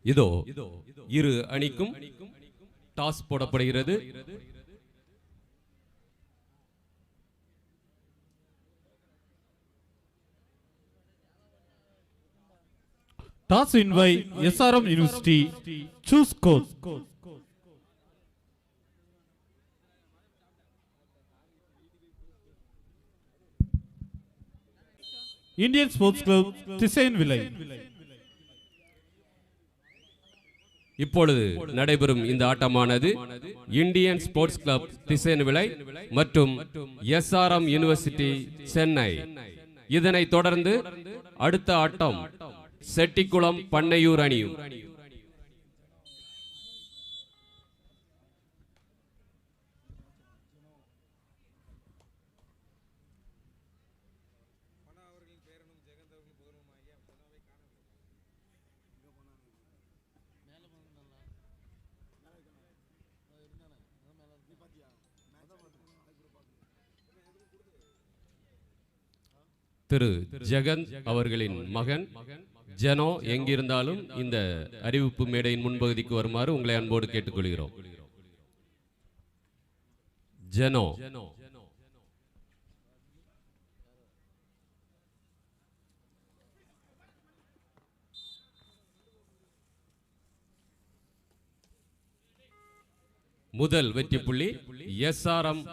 இதோ இரு அணிக்கும் டாஸ் போடப்படுகிறது. Toss win by SRM University. Choose course. Indian Sports Club திசையன் விலை. இப்பொழுது நடைபெறும் இந்த ஆட்டமானது இந்தியன் ஸ்போர்ட்ஸ் கிளப் திசையன் விலை மற்றும் எஸ்ஆர்எம் யூனிவர்சிட்டி சென்னை. இதனைத் தொடர்ந்து அடுத்த ஆட்டம் செட்டிக்குளம் பண்ணையூர் அணியும். திரு ஜெகன் அவர்களின் மகன் ஜெனோ எங்கிருந்தாலும் இந்த அறிவிப்பு மேடையின் முன்பகுதிக்கு வருமாறு உங்களை அன்போடு கேட்டுக்கொள்கிறோம். ஜெனோ முதல் வெற்றி புள்ளி எஸ்ஆர்எம்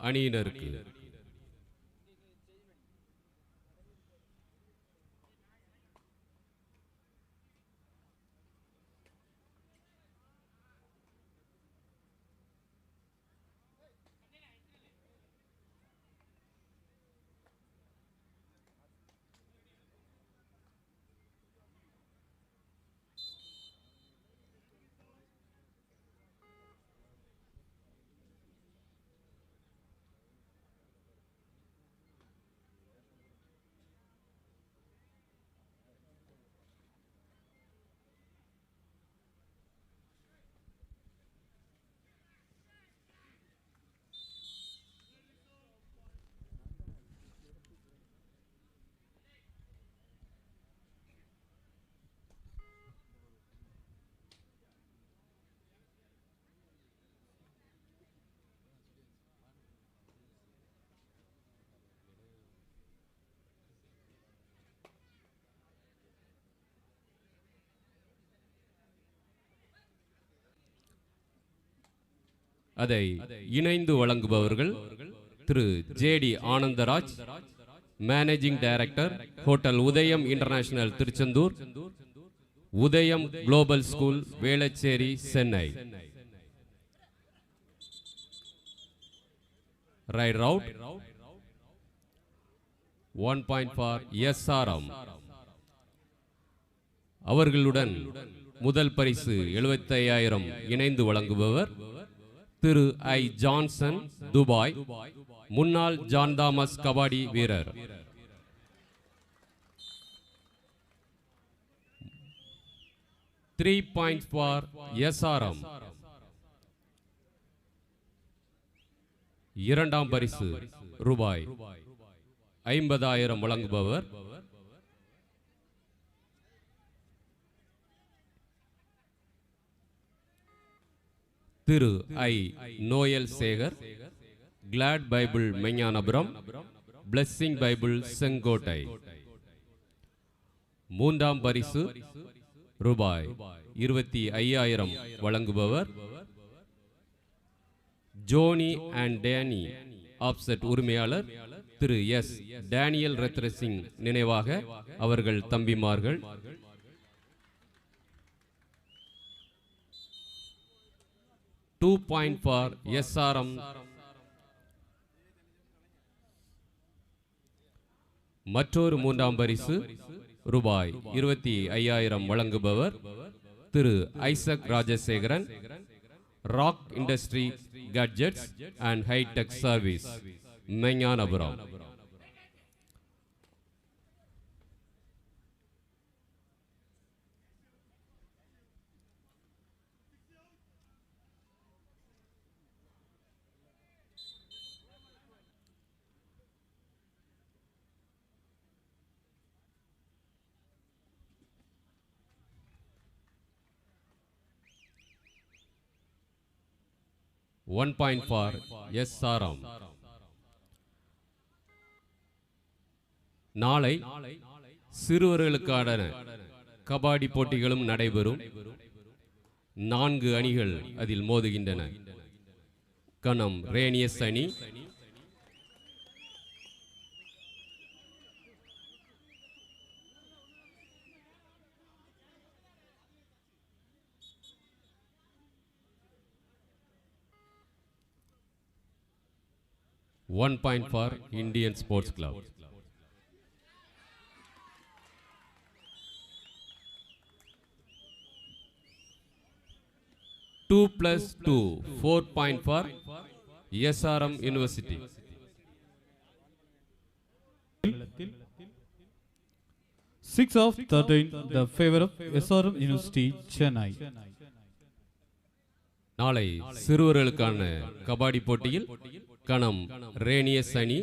அணியினருக்கு. அதை இணைந்து வழங்குபவர்கள் திரு JD Anandaraj, managing director, hotel Udhayam international Tiruchendur, Udhayam global school Velachery Chennai. Right out 1 point for SRM. அவர்களுடன் முதல் பரிசு 75,000 இணைந்து வழங்குபவர் திரு ஐ ஜான்சன், துபாய், முன்னாள் ஜான் தாமஸ் கபாடி வீரர். Three points for SRM. இரண்டாம் பரிசு ரூபாய் 50,000 வழங்குபவர் திரு I Noel Sekar, glad bible Meignanapuram, blessing bible Sengottai. மூன்றாம் பரிசு ரூபாய் 25,000 வழங்குபவர் ஜோனி அண்ட் டேனி ஆப்செட் உரிமையாளர் திரு எஸ் டேனியல் ரத்ரசிங் நினைவாக அவர்கள் தம்பிமார்கள். Two point for SRM. மற்றொரு மூன்றாம் பரிசு ரூபாய் 25,000 வழங்குபவர் திரு Isaac Rajasekaran, rock industry gadgets and hi tech service, Meignanapuram. 1 point for SRM. நாளை சிறுவர்களுக்கான கபாடி போட்டிகளும் நடைபெறும். 4 அணிகள் அதில் மோதுகின்றன. கணம் ரேனியஸ் அணி, one point for Indian Sports Club. Two plus two, 4 point for SRM University. 6 of 13, the favor of SRM University, Chennai. நாளை சிறுவர்களுக்கான கபாடி போட்டியில் கணம் ரேனியஸ் அணி,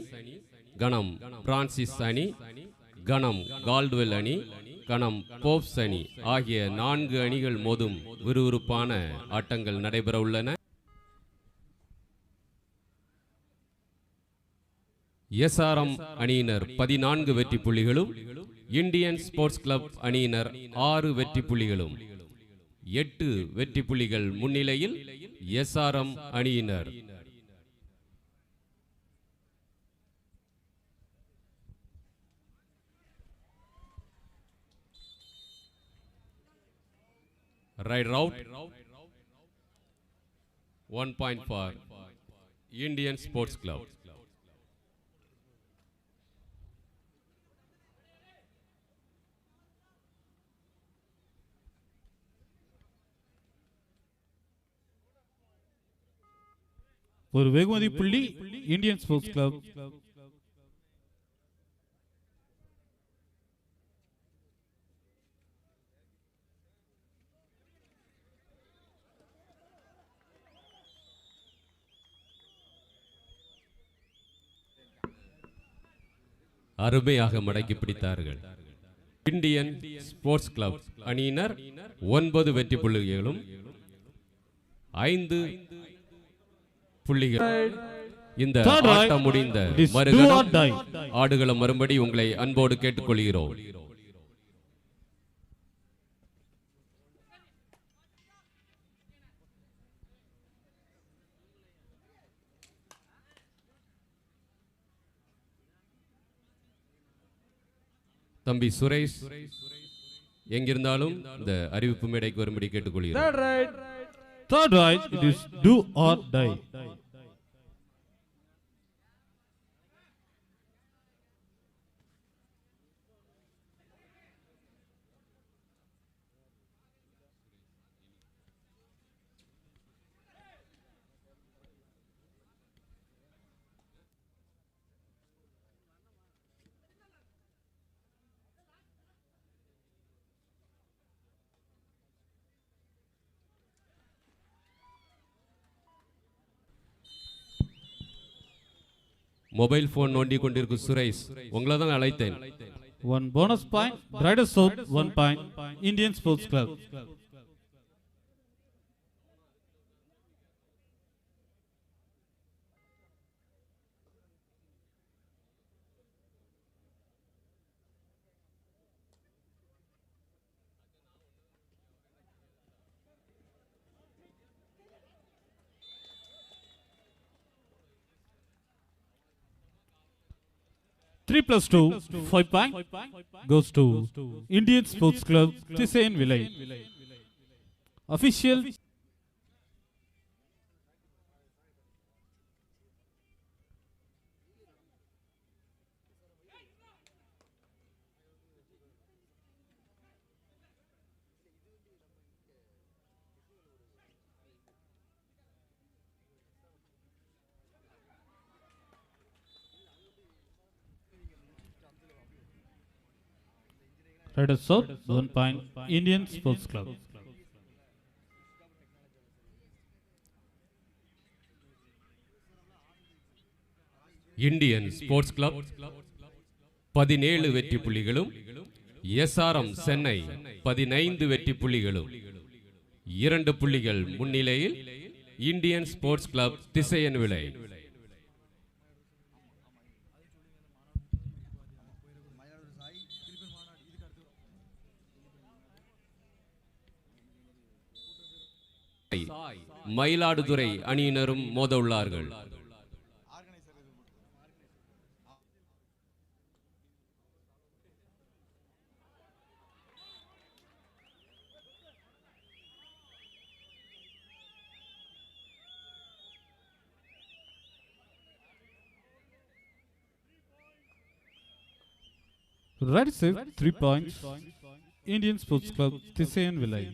கணம் பிரான்சிஸ் அணி, கணம் கால்ட்வெல் அணி, கணம் போப்ஸ் அணி ஆகிய 4 அணிகள் மோதும் விறுவிறுப்பான ஆட்டங்கள் நடைபெற உள்ளன. SRM அணியினர் 14 வெற்றி புள்ளிகளும், இந்தியன் ஸ்போர்ட்ஸ் கிளப் அணியினர் 6 வெற்றி புள்ளிகளும், 8 வெற்றி புள்ளிகள் முன்னிலையில் SRM அணியினர். Right route, 1 point for Indian Sports Club. ஒரு வெகுமதி புள்ளி இந்தியன் ஸ்போர்ட்ஸ் கிளப். அருமையாக மடக்கி பிடித்தார்கள். இந்தியன் ஸ்போர்ட்ஸ் கிளப் அணியினர் 9 வெற்றி புள்ளிகளும் 5 புள்ளிகள். இந்த ஆட்டம் முடிந்த மறுகணம் ஆடுகளம் வரும்படி உங்களை அன்போடு கேட்டுக்கொள்கிறோம். தம்பி சுரேஷ் எங்கிருந்தாலும் இந்த அறிவிப்பு மேடைக்கு வரும்படி கேட்டுக்கொள்கிறோம். Third right, it is do or die. Mobile phone நோண்டி கொண்டிருக்கும் சுரேஷ், உங்களை தான் அழைத்தேன். One bonus point, Brighter South, 1 point, Indian Sports Club. Three plus 2, 5 point goes to Indian Sports Club, Tisain Villay. Official Brighter South, 1 point, Indian Sports Club. Indian sports club 17 வெற்றி புள்ளிகளும், SRM Chennai 15 வெற்றி புள்ளிகளும், 2 புள்ளிகள் முன்னிலையில் இந்தியன் ஸ்போர்ட்ஸ் கிளப் திசையன் விளை. மயிலாடுதுறை அணியினரும் மோத உள்ளார்கள். Right save 3 points. Indian Sports Club Thisayan Villai.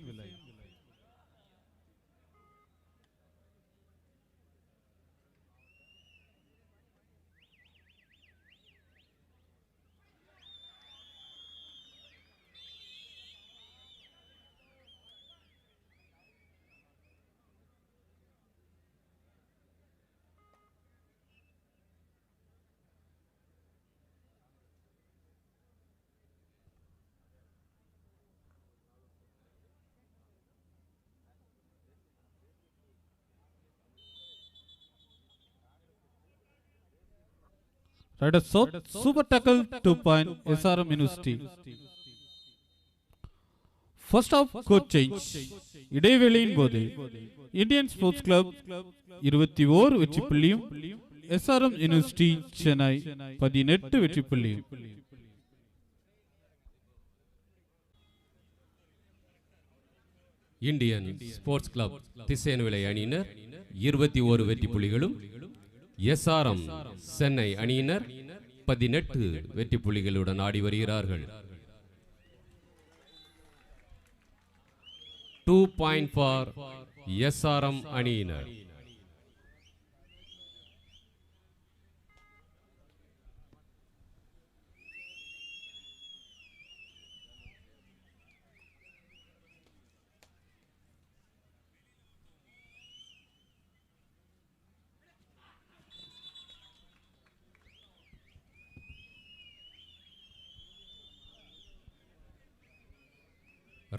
Right shot, super tackle, 2 point, SRM University. First half coach change. இடைவேளையின் போது இந்தியன் ஸ்போர்ட்ஸ் கிளப் 21 வெற்றி புள்ளியும் SRM யூனிவர்சிட்டி சென்னை 18 வெற்றி புள்ளியும். இந்தியன் ஸ்போர்ட்ஸ் கிளப் திசையன் விளை அணியினர் 21 வெற்றி புள்ளிகளும், SRM சென்னை அணியினர் 18 வெற்றி புள்ளிகளுடன் ஆடி வருகிறார்கள். 2 point for SRM அணியினர்.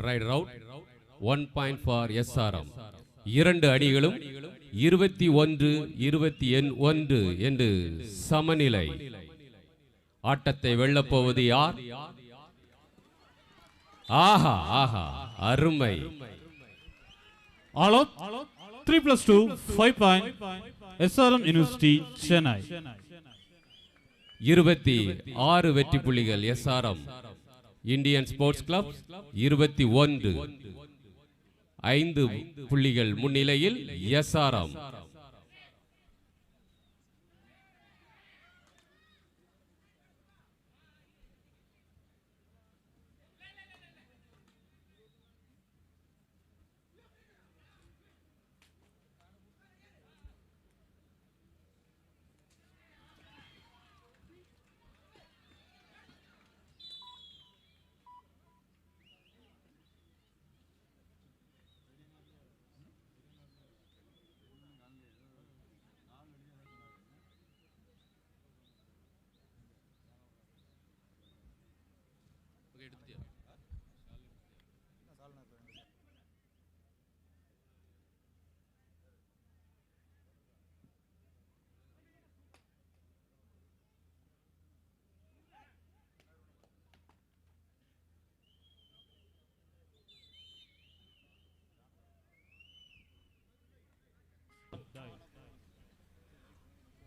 Rider out. 1 point for SRM. இரண்டு அணிகளும் 21-21 என்று சமநிலை. ஆட்டத்தை வெல்லப்போவது யார்? ஆஹா ஆஹா, அருமை. All out 3+2 5 point, SRM university Chennai. 26 வெற்றி புள்ளிகள் SRM. Indian sports club 21. 5 புள்ளிகள் முன்னிலையில் SRM.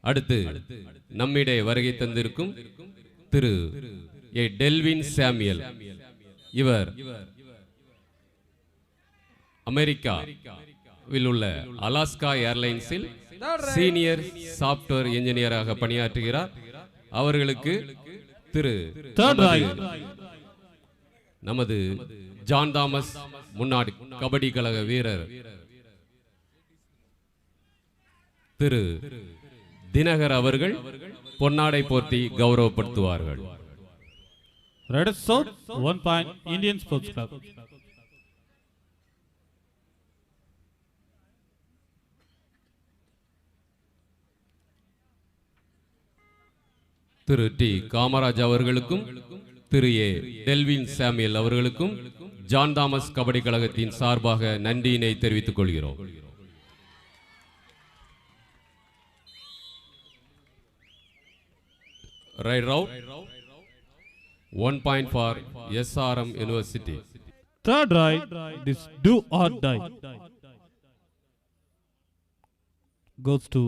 அடுத்து நம்மிடையே வருகை தந்திருக்கும் திரு ஏ டெல்வின் சாமுவேல். இவர் அமெரிக்காவில் உள்ள அலாஸ்கா ஏர்லைன்ஸில் சீனியர் சாப்ட்வேர் இன்ஜினியராக பணியாற்றுகிறார். அவர்களுக்கு திரு நமது ஜான் தாமஸ் முன்னாள் கபடி கழக வீரர் திரு தினகர் அவர்கள் பொன்னாடை போர்த்தி கௌரவப்படுத்துவார்கள். Red South 1 point, Indian Sports Club. திரு டி காமராஜ் அவர்களுக்கும் திரு ஏ டெல்வின் சாமுவேல் அவர்களுக்கும் ஜான் தாமஸ் கபடி கழகத்தின் சார்பாக நன்றியினை தெரிவித்துக் கொள்கிறோம். Right route. 1 point for SRM University. Third right, this do or die goes to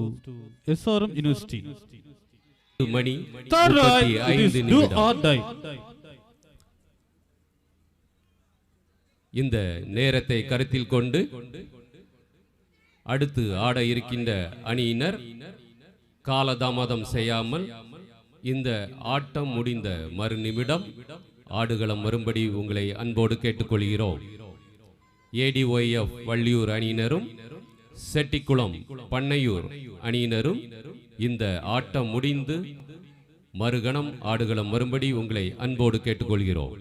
SRM University. Money Third right, this 35 do நிமிடம். or die. இந்த நேரத்தை கருத்தில் கொண்டு அடுத்து ஆட இருக்கின்ற அணியினர் காலதாமதம் செய்யாமல் இந்த ஆட்டம் முடிந்த மறு நிமிடம் ஆடுகளம் வரும்படி உங்களை அன்போடு கேட்டுக்கொள்கிறோம். ADOF வள்ளியூர் அணியினரும் செட்டிக்குளம் பண்ணையூர் அணியினரும் இந்த ஆட்டம் முடிந்து மறுகணம் ஆடுகளம் வரும்படி உங்களை அன்போடு கேட்டுக்கொள்கிறோம்.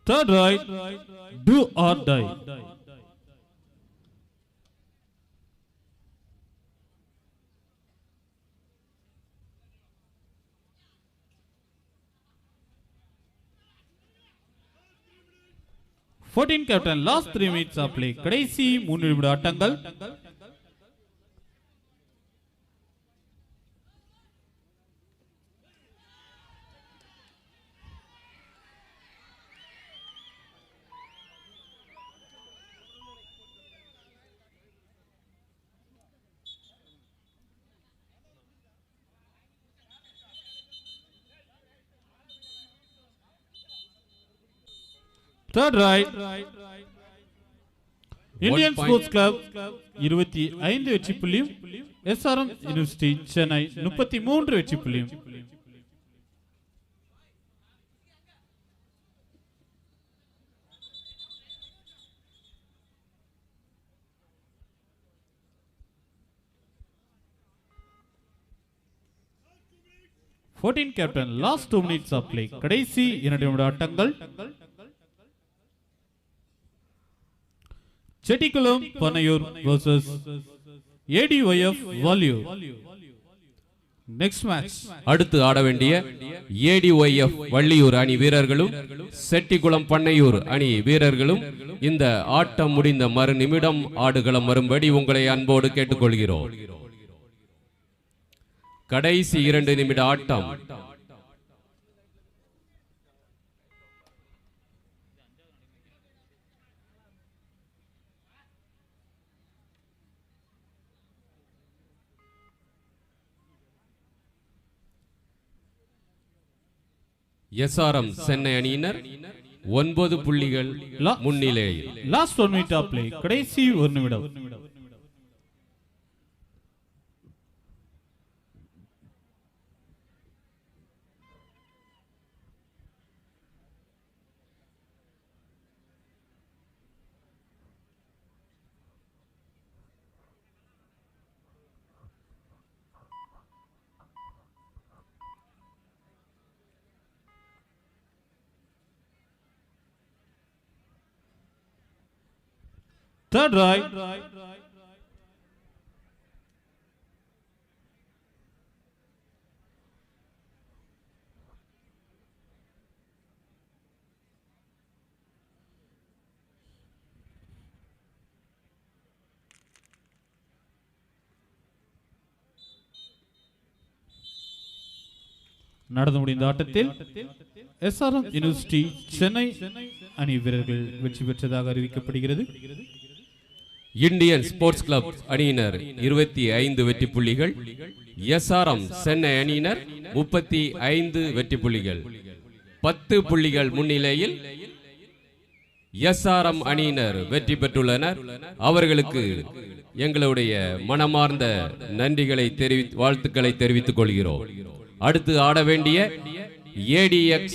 Third right, do or die. 14 captain, last 3 minutes of play. கடைசி 3 நிமிட ஆட்டங்கள். Third right, Indian Sports Club 25 வெற்றி புள்ளியும் SRM University சென்னை 33 வெற்றி புள்ளியும். captain, last 2 minutes of play. கடைசி 2 நிமிட ஆட்டங்கள். Chettikulam Pannaiyur versus ADOF Valliyur. Next match. அடுத்து ஆட வேண்டிய ADOF வள்ளியூர் அணி வீரர்களும் செட்டிக்குளம் பண்ணையூர் அணி வீரர்களும் இந்த ஆட்டம் முடிந்த மறு நிமிடம் ஆடுகளம் வரும்படி உங்களை அன்போடு கேட்டுக்கொள்கிறோம். கடைசி 2 நிமிட ஆட்டம். SRM சென்னை அணியினர் 9 புள்ளிகள் முன்னிலையில். Last 1 minute of play. கடைசி 1 நிமிடம். Third right, நடந்து முடிந்த ஆட்டத்தில் SRM யூனிவர்சிட்டி சென்னை அணி வீரர்கள் வெற்றி பெற்றதாக அறிவிக்கப்படுகிறது. இந்தியன் ஸ்போர்ட்ஸ் கிளப் அணியினர் 25 வெற்றி புள்ளிகள், SRM சென்னை அணியினர் 35 வெற்றி புள்ளிகள். 10 புள்ளிகள் முன்னிலையில் SRM அணியினர் வெற்றி பெற்றுள்ளனர். அவர்களுக்கு எங்களுடைய மனமார்ந்த நன்றிகளை வாழ்த்துக்களை தெரிவித்துக் கொள்கிறோம். அடுத்து ஆட வேண்டிய ADX